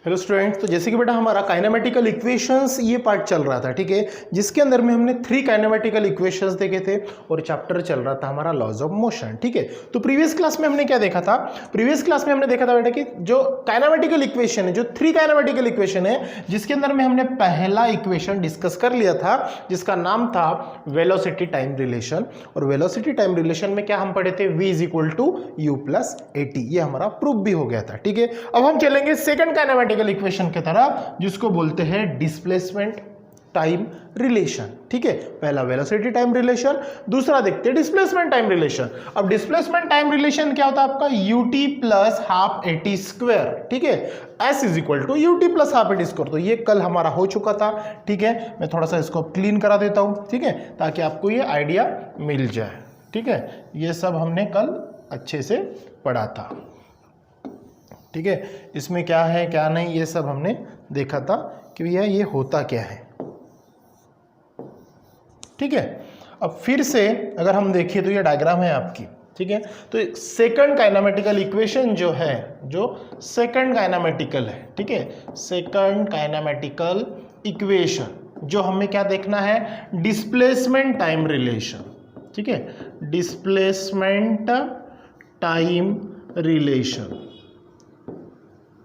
Hello students, तो जैसे कि बेटा हमारा काइनेमेटिकल इक्वेशंस ये पार्ट चल रहा था, ठीक है, जिसके अंदर में हमने 3 काइनेमेटिकल इक्वेशंस देखे थे और चैप्टर चल रहा था हमारा लॉज ऑफ मोशन। ठीक है, तो प्रीवियस क्लास में हमने क्या देखा था? प्रीवियस क्लास में हमने देखा था बेटा कि जो काइनेमेटिकल इक्वेशन है, जो 3 काइनेमेटिकल इक्वेशन है, जिसके अंदर में हमने पहला इक्वेशन डिस्कस कर लिया था जिसका नाम था वेलोसिटी टाइम रिलेशन। और वेलोसिटी टाइम रिलेशन में क्या हम पढ़े थे? v is equal to u plus a t. ये हमारा प्रूफ भी हो गया था। ठीक है, अब हम चलेंगे सेकंड काइनेमेटिकल इक्वेशन की तरफ, जिसको बोलते हैं डिस्प्लेसमेंट टाइम रिलेशन। ठीक है, पहला वेलोसिटी टाइम रिलेशन, दूसरा देखते हैं डिस्प्लेसमेंट टाइम रिलेशन। अब डिस्प्लेसमेंट टाइम रिलेशन क्या होता है आपका? ut plus half a t square. ठीक है, s is equal to ut plus half a t square. तो ये कल हमारा हो चुका था। ठीक है, मैं थोड़ा सा इसको क्लीन करा देता हूं, ठीक है, ताकि आपको ये आइडिया मिल जाए। ठीक है, ये सब हमने कल अच्छे से पढ़ा था। ठीक है, इसमें क्या है क्या नहीं ये सब हमने देखा था कि भैया ये होता क्या है। ठीक है, अब फिर से अगर हम देखें तो ये डायग्राम है आपकी। ठीक है, तो सेकंड काइनेमेटिकल इक्वेशन जो है, जो सेकंड काइनेमेटिकल है, ठीक है, सेकंड काइनेमेटिकल इक्वेशन जो हमें क्या देखना है? Displacement time relation. ठीक है, displacement time relation,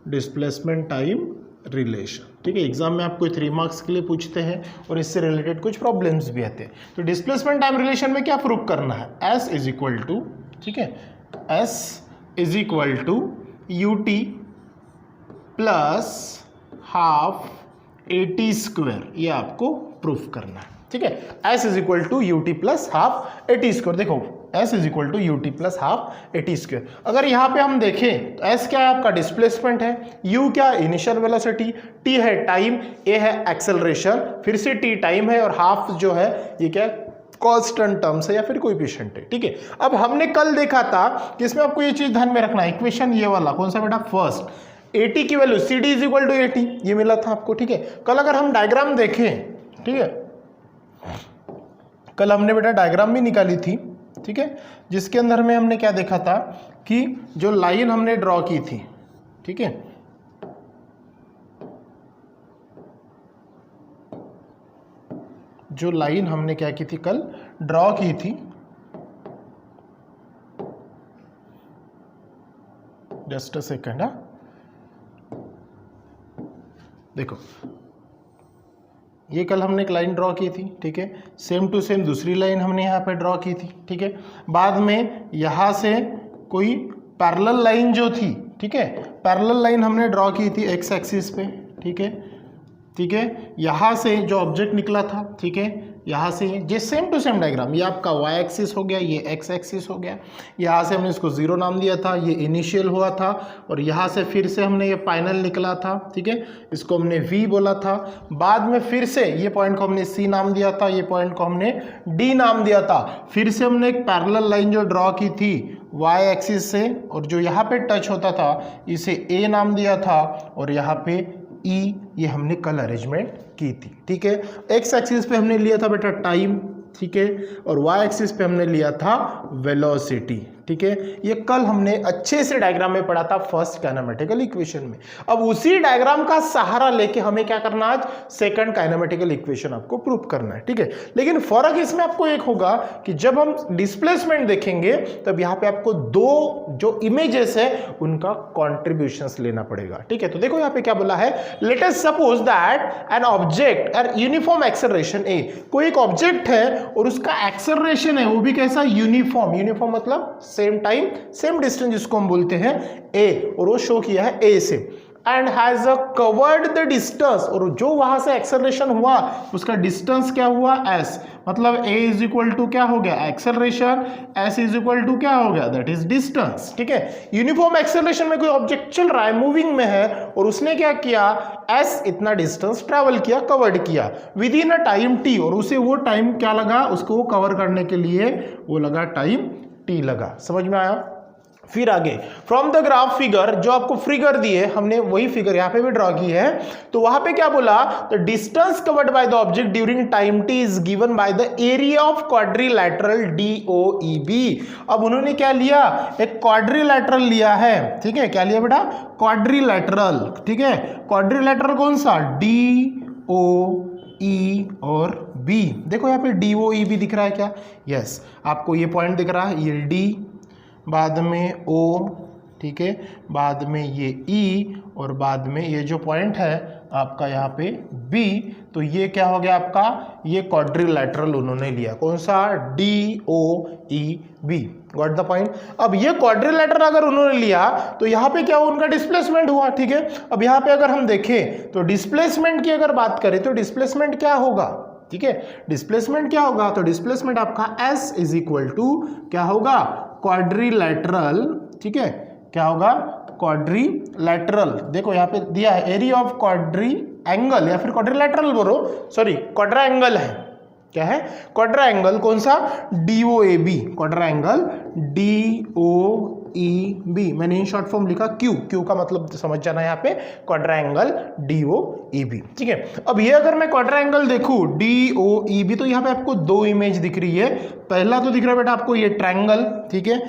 displacement time relation. ठीक है, एग्जाम में आपको 3 मार्क्स के लिए पूछते हैं और इससे रिलेटेड कुछ प्रॉब्लम्स भी आते हैं। तो डिस्प्लेसमेंट टाइम रिलेशन में क्या प्रूव करना है? s इज इक्वल टू, ठीक है, s is equal to ut plus half a t square, ये आपको प्रूफ करना है। ठीक है, s is equal to ut plus half a t square. देखो s is equal to ut plus half a t square. अगर यहाँ पे हम देखें तो s क्या है आपका? डिस्प्लेसमेंट है, u क्या? इनिशियल वेलोसिटी, t है टाइम, a है एक्सेलरेशन, फिर से t टाइम है और हाफ जो है ये क्या? कांस्टेंट टर्म्स है या फिर कोएफिशिएंट है। ठीक है, अब हमने कल देखा था कि इसमें आपको ये चीज ध्यान में रखना है, इक्वेशन ये वाला कौन सा बेटा? फर्स्ट, at की value cd is equal to at, ये मिला था आपको। ठीक है, कल अगर हम डायग्राम देखें, ठीक है, कल हमने बेटा डायग्राम भी निकाली थी, ठीक है, जिसके अंदर में हमने क्या देखा था कि जो लाइन हमने ड्रॉ की थी, ठीक है, जो लाइन हमने क्या की थी? कल ड्रॉ की थी, जस्ट अ सेकंड। देखो ये कल हमने एक लाइन ड्रॉ की थी, ठीक है, सेम टू सेम दूसरी लाइन हमने यहाँ पे ड्रॉ की थी। ठीक है, बाद में यहाँ से कोई पैरेलल लाइन जो थी, ठीक है, पैरेलल लाइन हमने ड्रॉ की थी एक्स एक्सिस पे। ठीक है, ठीक है, यहाँ से जो ऑब्जेक्ट निकला था, ठीक है, यहाँ से ये सेम टू सेम डायग्राम, ये आपका y एक्सिस हो गया, ये x एक्सिस हो गया, यहाँ से हमने इसको 0 नाम दिया था, ये इनिशियल हुआ था, और यहाँ से फिर से हमने ये फाइनल निकला था। ठीक है, इसको हमने v बोला था। बाद में फिर से ये पॉइंट को हमने c नाम दिया था, ये पॉइंट को हमने d नाम दिया था। फिर से हमने एक पैरेलल लाइन जो ड्रॉ की थी y एक्सिस से, और जो यहाँ पे टच होता था इसे a नाम दिया था, और यहाँ पे E ये हमने कल अरेंजमेंट की थी। ठीक है, एक्स एक्सिस पे हमने लिया था बेटा टाइम, ठीक है, और वाई एक्सिस पे हमने लिया था वेलोसिटी। ठीक है, ये कल हमने अच्छे से डायग्राम में पढ़ा था फर्स्ट काइनेमेटिकल इक्वेशन में। अब उसी डायग्राम का सहारा लेके हमें क्या करना है? आज सेकंड काइनेमेटिकल इक्वेशन आपको प्रूव करना है। ठीक है, लेकिन फर्क इसमें आपको एक होगा कि जब हम डिस्प्लेसमेंट देखेंगे तब यहाँ पे आपको 2 जो इमेजेस है उनका कॉन्ट्रीब्यूशंस लेना पड़ेगा। ठीक है, तो देखो यहाँ पे क्या बोला है? Let us suppose that an object at uniform acceleration a, कोई एक ऑब्जेक्ट है और उसका एक्सेलरेशन है वो भी कैसा? यूनिफॉर्म। यूनिफॉर्म मतलब सेम टाइम सेम डिस्टेंस, जिसको हम बोलते हैं a, और वो शो किया है a से, and has covered the distance, और जो वहां से एक्सेलरेशन हुआ उसका डिस्टेंस क्या हुआ? s, मतलब a इज इक्वल टू क्या हो गया? Acceleration, s is equal to क्या हो गया? That is distance. ठीक है, यूनिफॉर्म एक्सेलरेशन में कोई ऑब्जेक्ट चल रहा है, मूविंग में है, और उसने क्या किया? s इतना डिस्टेंस ट्रेवल किया, कवर्ड किया with in a time t, और उसे वो टाइम क्या लगा? उसको वो कवर करने के लिए वो लगा टाइम t लगा। समझ में आया? फिर आगे फ्रॉम द ग्राफ फिगर, जो आपको फिगर दिए हमने वही फिगर यहां पे भी ड्रॉ की है, तो वहां पे क्या बोला, the distance covered by the object during time T is given by the area of quadrilateral DOEB। अब उन्होंने क्या लिया, एक क्वाड्रिलैटरल लिया है, ठीक है, क्या लिया बेटा, क्वाड्रिलैटरल, ठीक है, क्वाड्रिलैटरल कौन सा, DOE और B। देखो यहाँ पे DOEB दिख रहा है क्या, यस, आपको ये पॉइंट दिख रहा है, ये D, बाद में O, ठीक है, बाद में ये E और बाद में ये जो पॉइंट है आपका यहाँ पे B, तो ये क्या हो गया आपका, ये क्वाड्रिलैटरल उन्होंने लिया, कौन सा, DOEB। Got the point. अब ये क्वाड्रिलैटरल अगर उन्होंने लिया तो यहाँ पे क्या हुआ, उनका डिस्प्लेसमेंट हुआ, ठीक है। अब यहाँ पे अगर हम देखें तो डिस्प्लेसमेंट की अगर बात करें तो डिस्प्लेसमेंट क्या होगा, ठीक है, डिस्प्लेसमेंट क्या होगा, तो डिस्प्लेसमेंट आपका S इज इक्वल टू क्या होगा, क्वाड्रिलैटरल, ठीक है, क्या होगा, क्वाड्रिलैटरल। देखो यहाँ पे दिया है एरिया ऑफ क्वाड्री एंगल, या फिर क्वाड्रिलैटरल बोलो, सॉरी क्वाड्रा एंगल है, क्या है, क्वाड्रा एंगल, कौन सा, DOAB, क्वाड्रा एंगल DOEB। मैंने इन शॉर्ट फॉर्म लिखा Q का मतलब समझ जाना यहाँ पे, क्वाड्रा एंगल DOEB, ठीक है। अब ये अगर मैं क्वाड्रा एंगल देखूं DOEB, तो यहाँ पे आपको दो इमेज दिख रही है। पहला तो दिख रहा है बेटा आपको ये ट्रायंगल, ठीक है,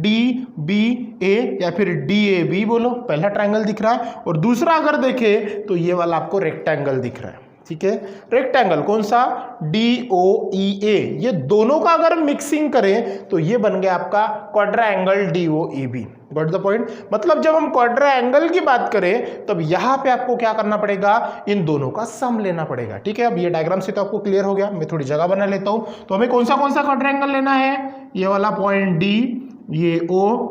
DBA या फिर DAB बोलो, पहला ट्रायंगल दिख रहा है, और दूसरा अगर देखे तो ये वाला आपको रेक्टेंगल दिख रहा है, ठीक है, रेक्टेंगल कौन सा, DOEA। ये दोनों का अगर मिक्सिंग करें तो ये बन गया आपका Quadra angle DOEB। Got the point. मतलब जब हम क्वाड्रा एंगल की बात करें तब यहां पे आपको क्या करना पड़ेगा, इन दोनों का सम लेना पड़ेगा, ठीक है। अब ये डायग्राम से तो आपको क्लियर हो गया, मैं थोड़ी जगह बना लेता हूं। तो हमें कौन सा क्वाड्रा एंगल लेना है, ये वाला पॉइंट D, ये O,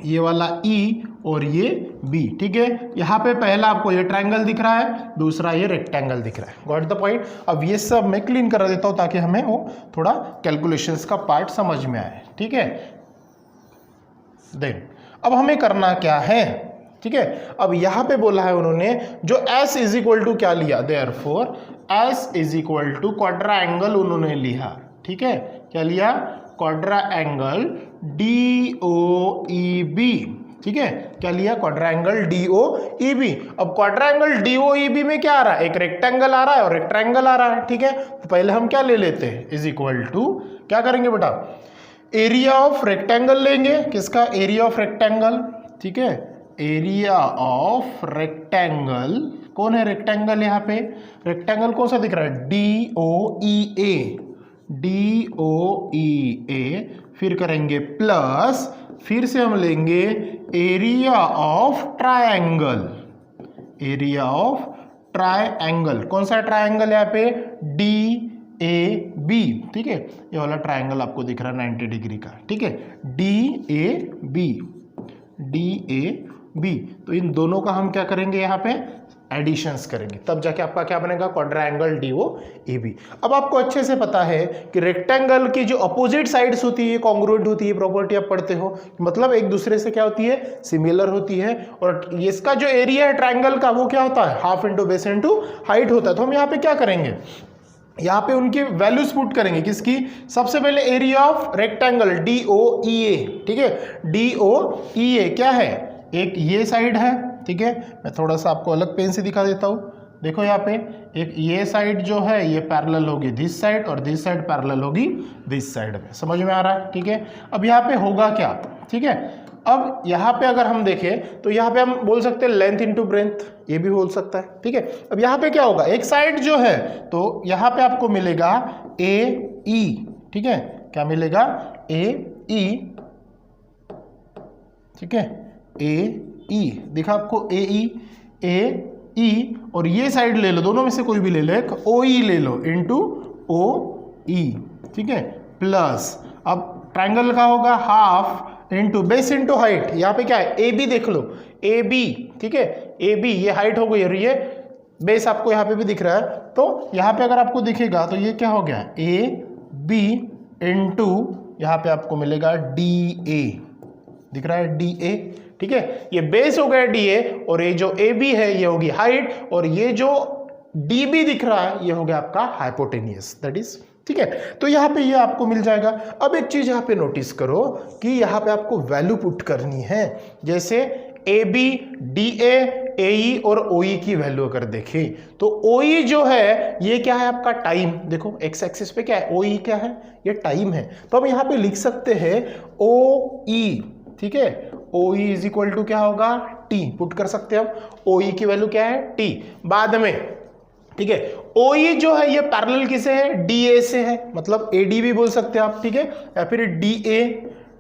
ये वाला E और ये B, ठीक है। यहाँ पे पहला आपको ये ट्रायंगल दिख रहा है, दूसरा ये रेक्टेंगल दिख रहा है। Got the point. अब ये सब मैं क्लीन करा देता हूँ ताकि हमें वो थोड़ा कैलकुलेशंस का पार्ट समझ में आए, ठीक है। देन अब हमें करना क्या है, ठीक है। अब यहाँ पे बोला है उन्होंने जो S इज इक्वल टू क्या लिया, therefore S is equal to quadrangle उन्होंने लिया, ठीक है, क्या लिया, क्वाड्रा एंगल DOEB, ठीक है, क्या लिया, क्वाड्रा एंगल DOEB। अब क्वाड्रा एंगल DOEB में क्या आ रहा है, एक रेक्टेंगल आ रहा है और एक ट्रायंगल आ रहा है, ठीक है। तो पहले हम क्या ले लेते हैं, इज इक्वल टू क्या करेंगे बेटा, एरिया ऑफ रेक्टेंगल लेंगे, किसका, एरिया ऑफ रेक्टेंगल, ठीक है, एरिया ऑफ रेक्टेंगल, कौन है रेक्टेंगल, यहाँ पे रेक्टेंगल कौन सा दिख रहा है, DOEA, फिर करेंगे प्लस, फिर से हम लेंगे area of triangle, area of triangle, कौन सा ट्रायंगल यहाँ पे, DAB, ठीक है, ये वाला ट्रायंगल आपको दिख रहा है 90 डिग्री का, ठीक है, DAB। तो इन दोनों का हम क्या करेंगे, यहाँ पे एडिशंस करेंगे, तब जाके आपका क्या बनेगा, क्वाड्रा एंगल DOEB। अब आपको अच्छे से पता है कि रेक्टेंगल की जो अपोजिट साइड्स होती है कॉन्ग्रुएंट होती है, प्रॉपर्टी आप पढ़ते हो, मतलब एक दूसरे से क्या होती है, सिमिलर होती है। और इसका जो एरिया है ट्रायंगल का वो क्या होता है, half into base into height होता है। तो हम यहाँ पे क्या करेंगे, यहाँ पे उनकी वैल्यूज पुट करेंगे, किसकी, सबसे पहले एरिया ऑफ रेक्टेंगल DOEA, ठीक है, DOEA क्या है, एक ये साइड है, ठीक है, मैं थोड़ा सा आपको अलग पेन से दिखा देता हूँ। देखो यहाँ पे एक ये साइड जो है ये पैरेलल होगी दिस साइड और दिस साइड पैरेलल होगी दिस साइड में, समझ में आ रहा है, ठीक है। अब यहाँ पे होगा क्या, ठीक है, अब यहाँ पे अगर हम देखें तो यहाँ पे हम बोल सकते हैं लेंथ इंटू ब्रेंथ, ये भी बोल सकता है, ठीक है। अब यहाँ पे क्या होगा, एक साइड जो है तो यहाँ पे आपको मिलेगा AE, ठीक है, क्या मिलेगा, AE, ठीक है, AE दिखा आपको, AE, और ये साइड ले लो, दोनों में से कोई भी ले लो, एक OE ले लो इंटू OE, ठीक है, प्लस अब ट्रायंगल का होगा half into base into height, यहाँ पे क्या है, AB देख लो, AB, ठीक है, AB ये हाइट हो गई और ये बेस आपको यहाँ पे भी दिख रहा है। तो यहाँ पे अगर आपको दिखेगा तो ये क्या हो गया, AB इंटू यहाँ पे आपको मिलेगा DA, दिख रहा है DA, ठीक है, ये बेस हो गया DA और ये जो AB है ये होगी हाइट और ये जो DB दिख रहा है ये हो गया आपका हाइपोटेनियस, दैट इज ठीक है। तो यहाँ पे ये आपको मिल जाएगा। अब एक चीज यहाँ पे नोटिस करो कि यहाँ पे आपको वैल्यू पुट करनी है, जैसे ए बी डी ए ई और ओ ई की वैल्यू अगर देखें तो ओ ई जो है ये क्या है आपका टाइम, देखो एक्स एक्सिस पे क्या है, ओ ई क्या है, ये टाइम है। तो हम यहाँ पे लिख सकते हैं ओ ई, ठीक है, ओ ई इज इक्वल टू क्या होगा, टी पुट कर सकते हैं हम। ओ ई की वैल्यू क्या है, टी। बाद में ठीक है, ओ ई जो है ये पैरेलल किसे है, डी ए से है, मतलब ए डी भी बोल सकते हैं आप, ठीक है, या फिर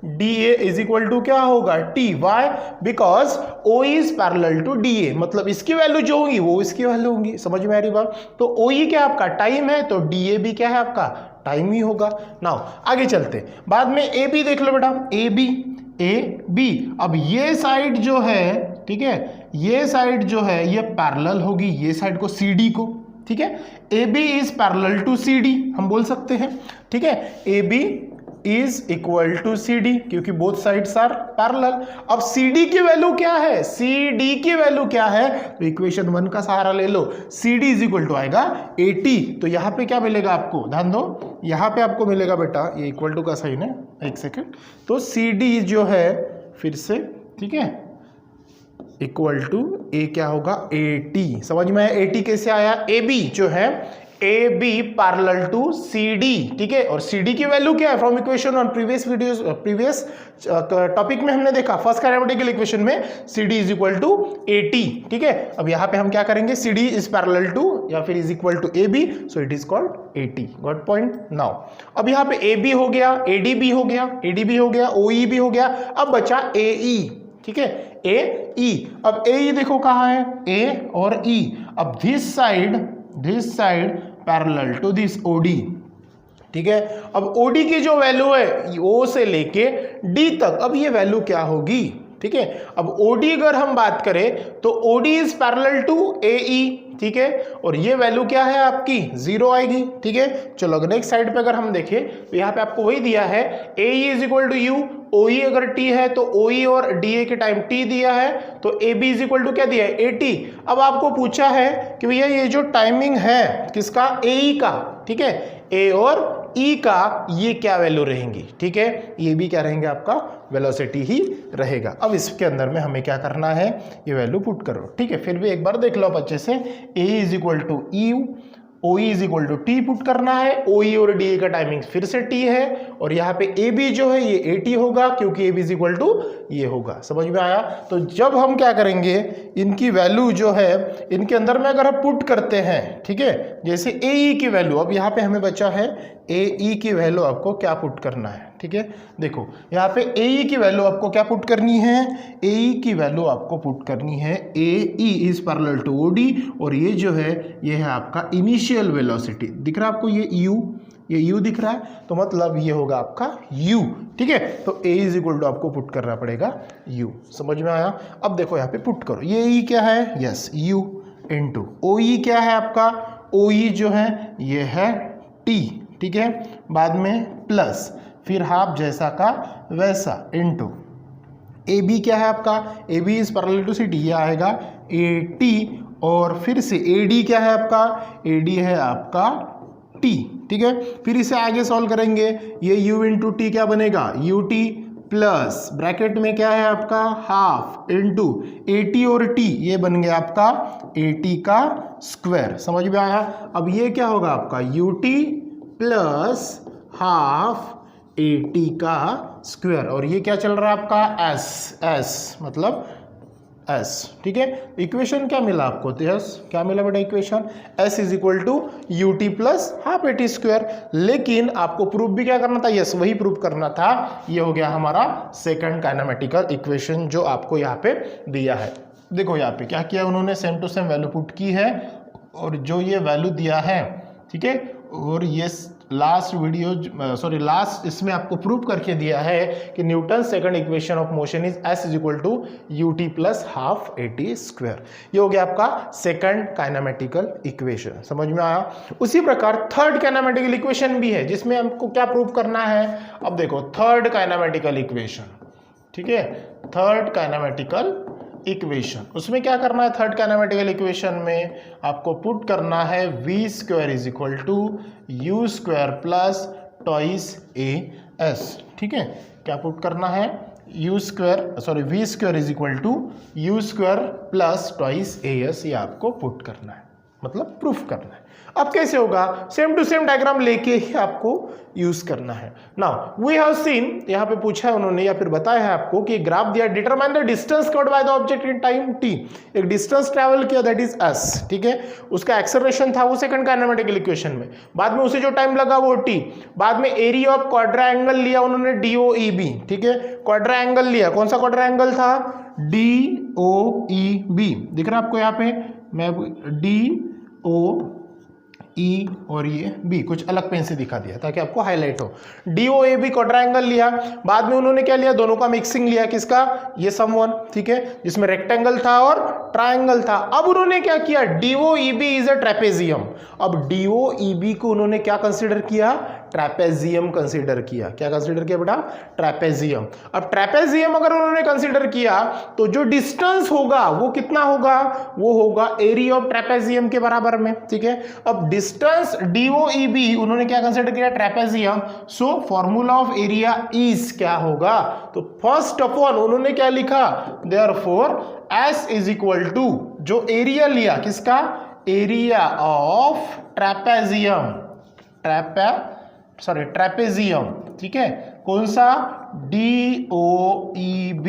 D A is equal to क्या होगा, T. Why, because O is parallel to D A, मतलब इसकी वैल्यू जो होगी वो इसकी वैल्यू होगी। समझ में आ रही बात। तो ओ ई क्या आपका टाइम है, तो डी ए भी क्या है आपका टाइम ही होगा। नाउ आगे चलते, बाद में ए बी देख लो बेटा, ए बी। अब ये साइड जो है, ठीक है, ये साइड जो है ये पैरेलल होगी ये साइड को, सी डी को, ठीक है। A B is parallel to C D हम बोल सकते हैं, ठीक है, A B is equal to C D, क्योंकि बोथ साइड्स आर पैरेलल। अब सी डी की वैल्यू क्या है, सी डी की वैल्यू क्या है, तो इक्वेशन 1 का सहारा ले लो, C D is equal to आएगा 80। तो यहां पे क्या मिलेगा आपको, ध्यान दो, यहां पे आपको मिलेगा बेटा, ये इक्वल टू का साइन है, एक सेकेंड, तो सी डी जो है फिर से, ठीक है, इक्वल टू ए क्या होगा 80। समझ में आया 80 कैसे आया, ए बी जो है A B parallel to C D, ठीक है, और सी डी की वैल्यू क्या है, from equation on previous videos, previous topic में हमने देखा फर्स्ट काइनेमेटिकल इक्वेशन में C D is equal to 80, ठीक है। अब यहाँ पे हम क्या करेंगे, C D is parallel to या फिर is equal to A B, so it is called 80। Got point. Now अब यहाँ पे ए बी हो गया, ए डी बी हो गया, ए डी बी हो गया, ओ ई भी हो गया, अब बचा ए ई, ठीक है, ए ई। अब ए ई देखो कहाँ है, ए और ई। अब this side parallel to this OD, ठीक है। अब ओडी की जो वैल्यू है ओ से लेके डी तक, अब ये वैल्यू क्या होगी, ठीक है। अब ओडी अगर हम बात करें तो ओडी इज पैरेलल टू ए ई, ठीक है, और ये वैल्यू क्या है आपकी 0 आएगी, ठीक है। चलो अगर नेक्स्ट साइड पे अगर हम देखें तो यहाँ पे आपको वही दिया है, A E is equal to U, O E अगर टी है तो ओ ई और डी ए के टाइम टी दिया है, तो A B is equal to क्या दिया है 80। अब आपको पूछा है कि भैया ये जो टाइमिंग है किसका, ए ई का, ठीक है, ए और ई का ये क्या वैल्यू रहेंगी, ठीक है, ये भी क्या रहेंगे आपका वेलोसिटी ही रहेगा। अब इसके अंदर में हमें क्या करना है, ये वैल्यू पुट करो, ठीक है। फिर भी एक बार देख लो आप अच्छे से, A is equal to U, O E is equal to T put करना है, ओ ई और डी ए का टाइमिंग फिर से टी है, और यहाँ पे ए बी जो है ये 80 होगा, क्योंकि A B is equal to ये होगा। समझ में आया। तो जब हम क्या करेंगे, इनकी वैल्यू जो है इनके अंदर में अगर हम पुट करते हैं, ठीक है, जैसे ए ई की वैल्यू, अब यहाँ पे हमें बचा है ए ई की वैल्यू आपको क्या पुट करना है, ठीक है। देखो यहाँ पे ए ई की वैल्यू आपको क्या पुट करनी है, ए ई की वैल्यू आपको पुट करनी है, A E is parallel to O D, और ये जो है ये है आपका इनिशियल वेलोसिटी, दिख रहा है आपको ये u दिख रहा है, तो मतलब ये होगा आपका u, ठीक है। तो a इज इक्वल टू आपको पुट करना पड़ेगा u। समझ में आया। अब देखो यहाँ पे पुट करो, ये e क्या है, यस u इंटू ओ ई क्या है आपका, ओ ई जो है ये है t, ठीक है, बाद में प्लस फिर हाफ जैसा का वैसा इंटू ए बी क्या है आपका, A B is parallel to C D, ये आएगा ए टी, और फिर से ए डी क्या है आपका, ए डी है आपका टी, ठीक है। फिर इसे आगे सॉल्व करेंगे, ये u इंटू टी क्या बनेगा, यू टी प्लस ब्रैकेट में क्या है आपका हाफ इंटू ए टी और टी, ये बन गया आपका ए टी का स्क्वायर। समझ में आया। अब ये क्या होगा आपका you t plus half a T का स्क्वायर, और ये क्या चल रहा है आपका एस मतलब एस, ठीक है। इक्वेशन क्या मिला आपको, तो यस क्या मिला बेटा equation, s is equal to u t plus half a t square. लेकिन आपको प्रूफ भी क्या करना था, यस वही प्रूफ करना था। ये हो गया हमारा सेकंड काइनेमेटिकल इक्वेशन जो आपको यहाँ पे दिया है। देखो यहाँ पे क्या किया उन्होंने, same to same value put की है, और जो ये वैल्यू दिया है, ठीक है, और ये लास्ट इसमें आपको प्रूव करके दिया है कि Newton second equation of motion is s is equal to u t plus half a t square. ये हो गया आपका सेकंड काइनेमेटिकल इक्वेशन। समझ में आया। उसी प्रकार थर्ड काइनेमेटिकल इक्वेशन भी है, जिसमें हमको क्या प्रूव करना है। अब देखो थर्ड काइनेमेटिकल इक्वेशन, ठीक है, थर्ड काइनेमेटिकल इक्वेशन, उसमें क्या करना है, थर्ड काइनेमेटिकल इक्वेशन में आपको पुट करना है v square is equal to you square plus twice a s. ठीक है, क्या पुट करना है, v square is equal to you square plus twice a s, ये आपको पुट करना है, मतलब प्रूफ करना है। अब कैसे होगा, सेम टू सेम डायग्राम लेके ही आपको यूज करना है। नाउ वी हैव सीन, यहाँ पे पूछा है उन्होंने या फिर बताया है आपको कि ग्राफ दिया, determine the distance covered by the object in time t, एक डिस्टेंस ट्रैवल किया दैट इज s। ठीक है, उसका एक्सेलरेशन था वो सेकंड काइनेमेटिकल इक्वेशन में, बाद में उसे जो टाइम लगा वो t, बाद में एरिया ऑफ क्वाड्रेंगल लिया उन्होंने DOEB। ठीक है, क्वाड्रेंगल लिया, कौन सा क्वाड्रेंगल था, DOEB, दिख रहा है आपको यहाँ पे, मैं DOE और ये B कुछ अलग पेन से दिखा दिया ताकि आपको हाईलाइट हो। DOAB क्वाड्रेंगल लिया, बाद में उन्होंने क्या लिया, दोनों का मिक्सिंग लिया, किसका, ये सम वन। ठीक है, जिसमें रेक्टेंगल था और ट्रायंगल था। अब उन्होंने क्या किया, DOEB इज अ ट्रेपेजियम। अब DOEB को उन्होंने क्या कंसीडर किया, ट्रेपेजियम कंसीडर किया। क्या कंसीडर किया बेटा, ट्रेपेजियम। अब ट्रेपेजियम अगर उन्होंने कंसीडर किया तो जो डिस्टेंस होगा वो कितना होगा, वो होगा एरिया ऑफ ट्रेपेजियम के बराबर में। ठीक है, अब डिस्टेंस DOEB उन्होंने क्या कंसीडर किया, trapezium, so formula of area is क्या होगा, तो फर्स्ट ऑफ ऑल उन्होंने क्या लिखा, therefore S is equal to, जो एरिया लिया किसका, एरिया ऑफ ट्रेपेजियम, ट्रेपेजियम। ठीक है, कौन सा, DOEB।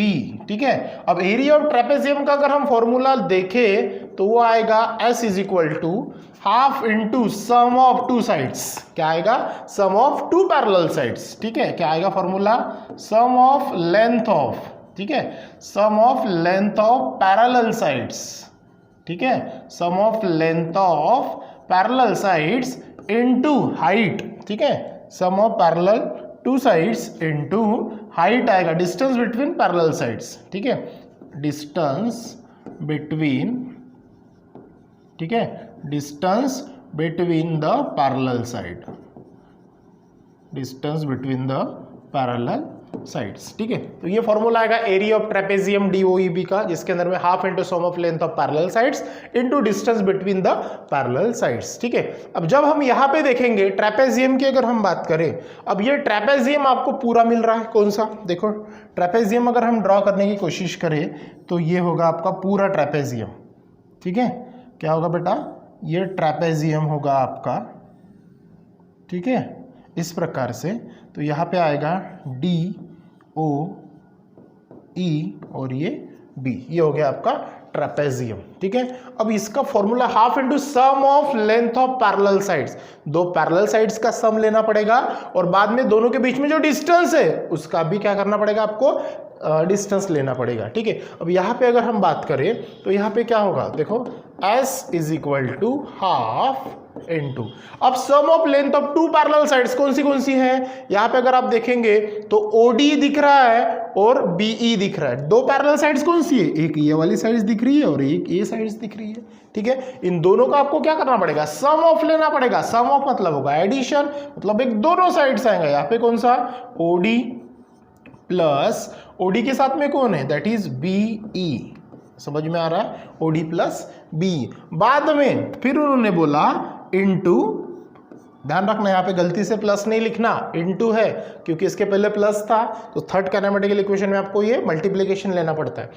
ठीक है, अब एरिया ऑफ ट्रेपेजियम का अगर हम फॉर्मूला देखें तो वो आएगा S is equal to half into sum of two sides. क्या आएगा, sum of two parallel sides. ठीक है, क्या आएगा formula, sum of length of, ठीक है, sum of length of parallel sides. ठीक है, sum of length of parallel sides into height. ठीक है, sum of parallel two sides into height आएगा, डिस्टेंस बिटवीन पैरेलल साइड्स। ठीक है, डिस्टेंस बिटवीन, ठीक है, distance between the parallel side, distance between the parallel sides. ठीक है, तो ये फॉर्मूला आएगा एरिया ऑफ ट्रेपेजियम DOEB का, जिसके अंदर में half into sum of length of parallel sides into distance between the parallel sides. ठीक है, अब जब हम यहाँ पे देखेंगे ट्रेपेजियम की अगर हम बात करें, अब ये ट्रेपेजियम आपको पूरा मिल रहा है, कौन सा, देखो ट्रेपेजियम अगर हम ड्रॉ करने की कोशिश करें तो ये होगा आपका पूरा ट्रेपेजियम। ठीक है, क्या होगा बेटा, ये ट्रेपेजियम होगा आपका। ठीक है, इस प्रकार से, तो यहाँ पे आएगा DOE और ये B, ये हो गया आपका ट्रेपेजियम। ठीक है, अब इसका formula half into sum of length of parallel sides, दो पैरेलल साइड्स का सम लेना पड़ेगा और बाद में दोनों के बीच में जो डिस्टेंस है उसका भी क्या करना पड़ेगा आपको, डिस्टेंस लेना पड़ेगा। ठीक है, अब यहाँ पे अगर हम बात करें तो यहाँ पे क्या होगा, देखो S is equal to half into, अब sum of length of two parallel sides कौन सी हैं, यहाँ पे अगर आप देखेंगे तो OD दिख रहा है और BE दिख रहा है। दो पैरेलल साइड्स कौन सी है, एक ये वाली साइड्स दिख रही है और एक ये साइड्स दिख रही है। ठीक है, इन दोनों का आपको क्या करना पड़ेगा, सम ऑफ लेना पड़ेगा। सम ऑफ मतलब होगा एडिशन, मतलब एक दोनों साइड्स आएंगे। यहाँ पे कौन सा, OD प्लस OD के साथ में कौन है, दैट इज BE, समझ में आ रहा है, OD प्लस BE। बाद में फिर उन्होंने बोला इनटू, ध्यान रखना यहाँ पे गलती से प्लस नहीं लिखना, इनटू है क्योंकि इसके पहले प्लस था, तो थर्ड काइनेमेटिकल इक्वेशन में आपको ये मल्टीप्लिकेशन लेना पड़ता है।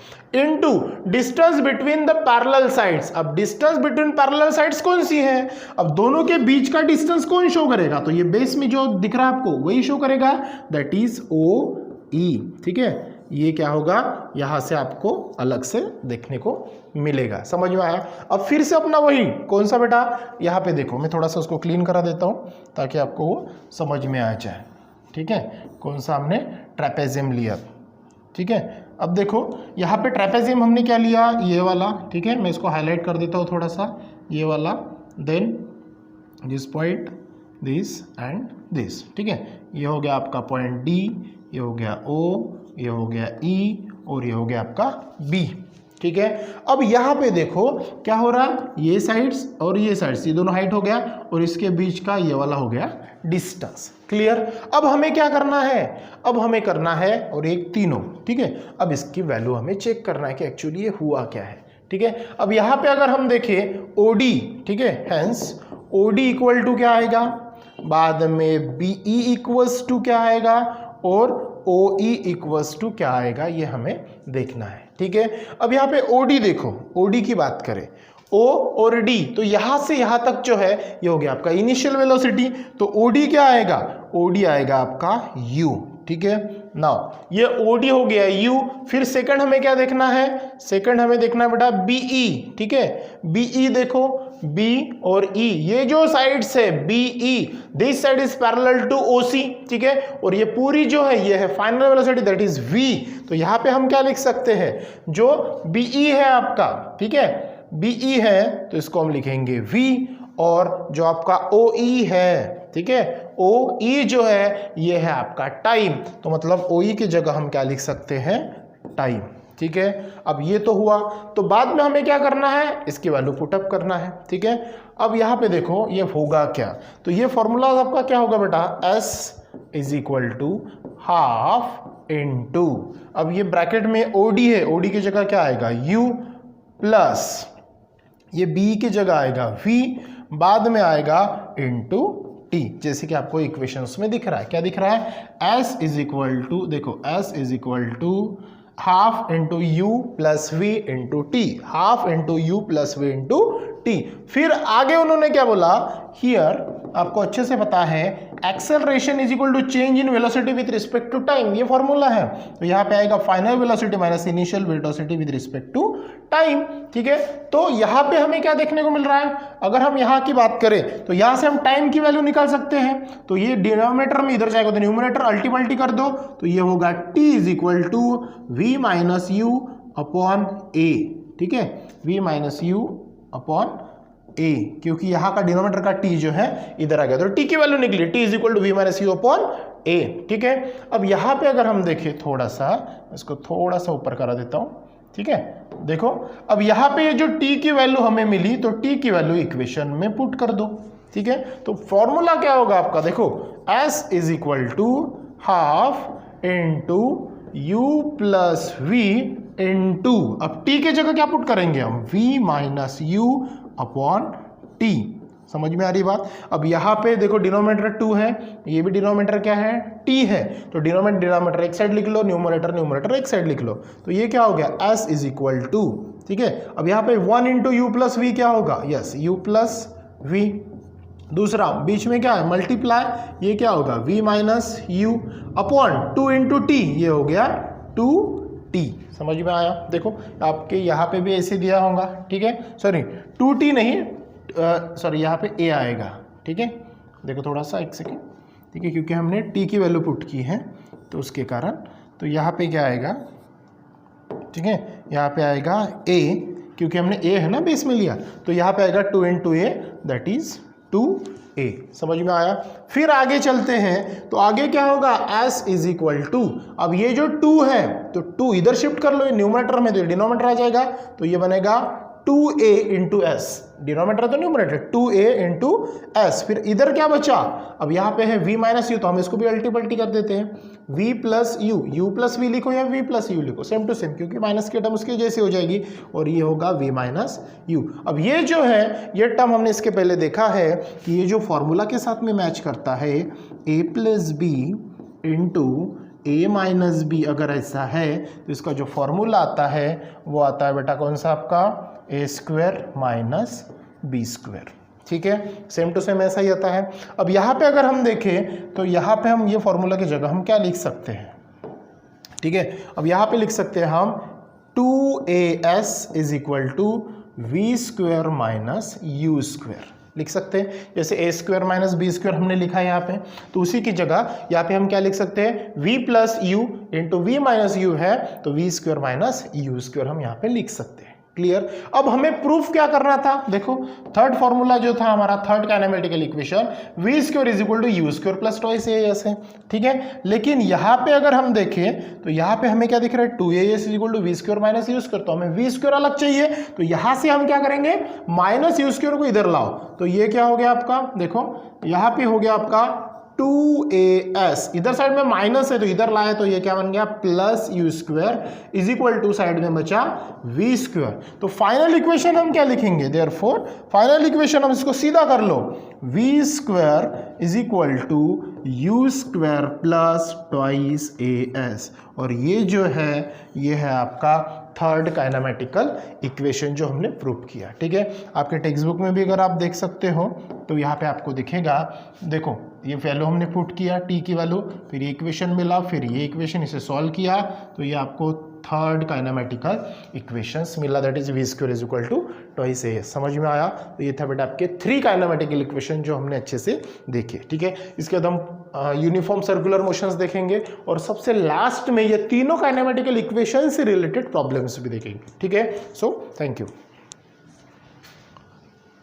Into distance between the parallel sides, अब डिस्टेंस बिटवीन पैरेलल साइड्स कौन सी है, अब दोनों के बीच का डिस्टेंस कौन शो करेगा, तो ये बेस में जो दिख रहा है आपको वही शो करेगा, दैट इज OE। ठीक है, ये क्या होगा, यहां से आपको अलग से देखने को मिलेगा। समझ में आया। अब फिर से अपना वही कौन सा बेटा, यहाँ पे देखो, मैं थोड़ा सा उसको क्लीन करा देता हूँ ताकि आपको वो समझ में आ जाए। ठीक है, कौन सा हमने ट्रेपेजियम लिया। ठीक है, अब देखो यहाँ पे ट्रेपेजियम हमने क्या लिया, ये वाला। ठीक है, मैं इसको हाईलाइट कर देता हूँ थोड़ा सा, ये वाला, then this point, this and this. ठीक है, ये हो गया आपका पॉइंट D, ये हो गया O, ये हो गया E और ये हो गया आपका B। ठीक है। अब यहाँ पे देखो क्या हो रहा है, ये साइड्स और ये साइड्स, ये दोनों हाइट हो गया और इसके बीच का ये वाला हो गया डिस्टेंस। क्लियर। अब हमें क्या करना है, अब हमें करना है और एक तीनों, ठीक है। अब इसकी वैल्यू हमें चेक करना है कि एक्चुअली ये हुआ क्या है, ठीक है। अब यहाँ पे अगर हम देखें OD, ठीक है, हेंस OD इक्वल टू क्या आएगा, बाद में BE इक्वल्स टू क्या आएगा और OE इक्वल्स टू क्या आएगा, ये हमें देखना है, ठीक है। अब यहाँ पे OD देखो, OD की बात करें, O और D, तो यहां से यहां तक जो है ये हो गया आपका इनिशियल वेलोसिटी, तो OD क्या आएगा, OD आएगा आपका U, ठीक है। नाउ ये OD हो गया U, फिर सेकंड हमें क्या देखना है, सेकंड हमें देखना है बेटा BE, ठीक है। BE देखो, B और E, ये जो साइड्स है BE, this side is parallel to OC, ठीक है। और ये पूरी जो है ये है final velocity that is V, तो यहाँ पे हम क्या लिख सकते हैं, जो BE है आपका, ठीक है, BE है तो इसको हम लिखेंगे V, और जो आपका OE है, ठीक है, OE जो है ये है आपका टाइम, तो मतलब OE की जगह हम क्या लिख सकते हैं, टाइम, ठीक है। अब ये तो हुआ, तो बाद में हमें क्या करना है, इसकी वैल्यू पुटअप करना है, ठीक है। अब यहाँ पे देखो ये होगा क्या, तो ये फॉर्मूला आपका क्या होगा बेटा, S is equal to half into, अब ये ब्रैकेट में OD है, OD की जगह क्या आएगा U प्लस ये B की जगह आएगा V, बाद में आएगा इनटू T, जैसे कि आपको इक्वेशंस में दिख रहा है। क्या दिख रहा है, S इज इक्वल टू, देखो S is equal to half into U plus V into T, half into U plus V into T। फिर आगे उन्होंने क्या बोला, हियर आपको अच्छे से पता है acceleration is equal to change in velocity with respect to time, ये फॉर्मूला है। तो यहाँ पे आएगा final velocity minus initial velocity with respect to time, ठीक है। तो यहाँ पे हमें क्या देखने को मिल रहा है, अगर हम यहाँ की बात करें तो यहाँ से हम टाइम की वैल्यू निकाल सकते हैं, तो ये डिनोमिनेटर में इधर जाएगा तो न्यूमरेटर अल्टीमल्टी कर दो, तो ये होगा T is equal to V minus U upon A, ठीक है, V minus U upon A, क्योंकि यहाँ का डिनोमिनेटर का T जो है इधर आ गया, तो T की वैल्यू निकली, T is equal to V minus U upon A, ठीक है। अब यहाँ पे अगर हम देखें थोड़ा सा, इसको थोड़ा सा ऊपर करा देता हूँ, ठीक है। देखो अब यहाँ पे जो T की वैल्यू हमें मिली, तो T की वैल्यू इक्वेशन में पुट कर दो, ठीक है। तो फॉर्मूला क्या होगा आपका, देखो S is equal to half into U plus V into, अब T की जगह क्या पुट करेंगे हम, V minus U upon T, समझ में आ रही बात। अब यहाँ पे देखो डिनोमिनेटर 2 है, ये भी डिनोमिनेटर क्या है, T है, तो डिनोमिनेटर एक साइड लिख लो, न्यूमरेटर एक साइड लिख लो, तो ये क्या हो गया, S इज इक्वल टू, ठीक है। अब यहाँ पे 1 इंटू U प्लस V क्या होगा, यस U प्लस V, दूसरा बीच में क्या है मल्टीप्लाई, ये क्या होगा V minus U upon 2 into T, ये हो गया 2T, समझ में आया। देखो आपके यहाँ पे भी ऐसे दिया होगा, ठीक है, सॉरी 2T नहीं, सॉरी यहाँ पे A आएगा, ठीक है। देखो थोड़ा सा एक सेकेंड, ठीक है, क्योंकि हमने T की वैल्यू पुट की है तो उसके कारण, तो यहाँ पे क्या आएगा, ठीक है, यहाँ पे आएगा A, क्योंकि हमने A है ना बेस में लिया, तो यहाँ पे आएगा 2 into A that is 2A, समझ में आया। फिर आगे चलते हैं, तो आगे क्या होगा, S इज इक्वल टू, अब ये जो 2 है तो 2 इधर शिफ्ट कर लो, न्यूमरेटर में तो डिनोमिनेटर आ जाएगा, तो ये बनेगा 2A इंटू S, डिनोमिनेटर तो न्यूमरेटर 2A इंटू S। फिर इधर क्या बचा, अब यहाँ पे है V माइनस U, तो हम इसको भी अल्टीपल्टी कर देते हैं, V plus U, U plus V लिखो या V प्लस U लिखो, सेम टू सेम, क्योंकि माइनस की टर्म उसके जैसे हो जाएगी, और ये होगा V माइनस U। अब ये जो है ये टर्म हमने इसके पहले देखा है कि ये जो फॉर्मूला के साथ में मैच करता है, A plus B into A minus B, अगर ऐसा है तो इसका जो फॉर्मूला आता है वो आता है बेटा कौन सा आपका, A square minus B square, ठीक है, सेम टू सेम ऐसा ही आता है। अब यहाँ पे अगर हम देखें तो यहाँ पे हम ये फॉर्मूला की जगह हम क्या लिख सकते हैं, ठीक है। अब यहाँ पे लिख सकते हैं हम 2AS is equal to V square minus U square लिख सकते हैं, जैसे A square minus B square हमने लिखा है यहाँ पे, तो उसी की जगह यहाँ पे हम क्या लिख सकते हैं, V plus U into V minus U है, तो V square minus U square हम यहाँ पे लिख सकते हैं, क्लियर। अब हमें प्रूफ क्या करना था, देखो थर्ड फॉर्मूला जो था हमारा, third kinematical equation v square is equal to you square plus twice AS है, ठीक है। लेकिन यहाँ पे अगर हम देखें तो यहाँ पे हमें क्या दिख रहा है, 2AS is equal to v square minus u square, तो हमें वी स्क्वायर अलग चाहिए, तो यहाँ से हम क्या करेंगे, माइनस यू स्क्वायर को इधर लाओ, तो ये क्या हो गया आपका, देखो यहाँ पे हो गया आपका 2AS, इधर साइड में माइनस है तो इधर लाए तो ये क्या बन गया plus u square is equal to side में बचा वी स्क्वायर। तो फाइनल इक्वेशन हम क्या लिखेंगे, देयरफॉर फाइनल इक्वेशन हम इसको सीधा कर लो, V square is equal to you square plus twice AS, और ये जो है ये है आपका थर्ड काइनेमेटिकल इक्वेशन जो हमने प्रूव किया, ठीक है। आपके टेक्स्ट बुक में भी अगर आप देख सकते हो तो यहाँ पे आपको दिखेगा, देखो ये वैल्यू हमने पुट किया टी की वैल्यू, फिर ये इक्वेशन मिला, फिर ये इक्वेशन इसे सॉल्व किया, तो ये आपको थर्ड काइनेमेटिकल इक्वेशंस मिला, that is v square is equal to twice AS। समझ में आया, तो ये था बेटा आपके 3 काइनेमेटिकल इक्वेशन जो हमने अच्छे से देखे, ठीक है। इसके बाद हम यूनिफॉर्म सर्कुलर मोशंस देखेंगे और सबसे लास्ट में ये तीनों काइनेमेटिकल इक्वेशन से रिलेटेड प्रॉब्लम्स भी देखेंगे, ठीक है। So thank you.